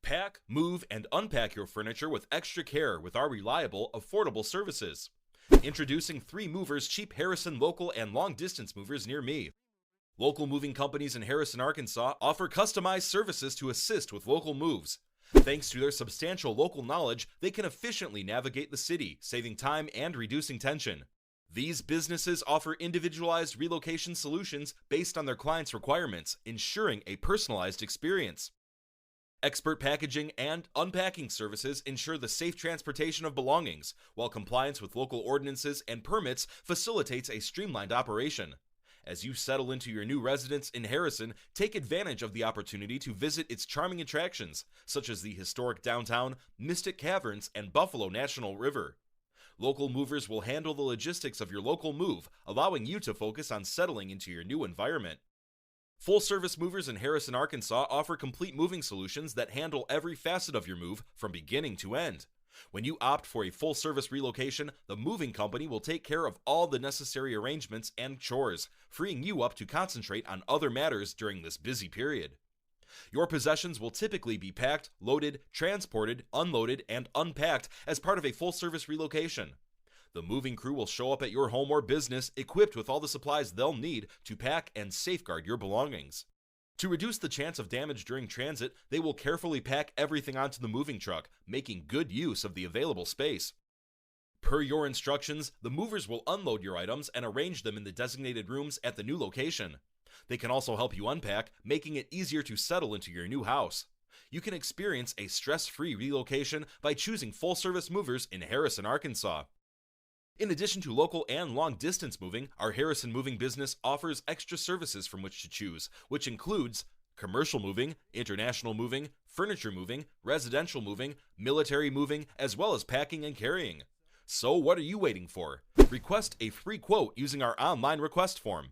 Pack, move, and unpack your furniture with extra care with our reliable, affordable services. Introducing 3 movers cheap Harrison local and long distance movers near me. Local moving companies in Harrison, Arkansas offer customized services to assist with local moves. Thanks to their substantial local knowledge, they can efficiently navigate the city, saving time and reducing tension. These businesses offer individualized relocation solutions based on their clients' requirements, ensuring a personalized experience. Expert packaging and unpacking services ensure the safe transportation of belongings, while compliance with local ordinances and permits facilitates a streamlined operation. As you settle into your new residence in Harrison, take advantage of the opportunity to visit its charming attractions, such as the historic downtown, Mystic Caverns, and Buffalo National River. Local movers will handle the logistics of your local move, allowing you to focus on settling into your new environment. Full-service movers in Harrison, Arkansas offer complete moving solutions that handle every facet of your move from beginning to end. When you opt for a full-service relocation, the moving company will take care of all the necessary arrangements and chores, freeing you up to concentrate on other matters during this busy period. Your possessions will typically be packed, loaded, transported, unloaded, and unpacked as part of a full-service relocation. The moving crew will show up at your home or business equipped with all the supplies they'll need to pack and safeguard your belongings. To reduce the chance of damage during transit, they will carefully pack everything onto the moving truck, making good use of the available space. Per your instructions, the movers will unload your items and arrange them in the designated rooms at the new location. They can also help you unpack, making it easier to settle into your new house. You can experience a stress-free relocation by choosing full-service movers in Harrison, Arkansas. In addition to local and long-distance moving, our Harrison moving business offers extra services from which to choose, which includes commercial moving, international moving, furniture moving, residential moving, military moving, as well as packing and carrying. So what are you waiting for? Request a free quote using our online request form.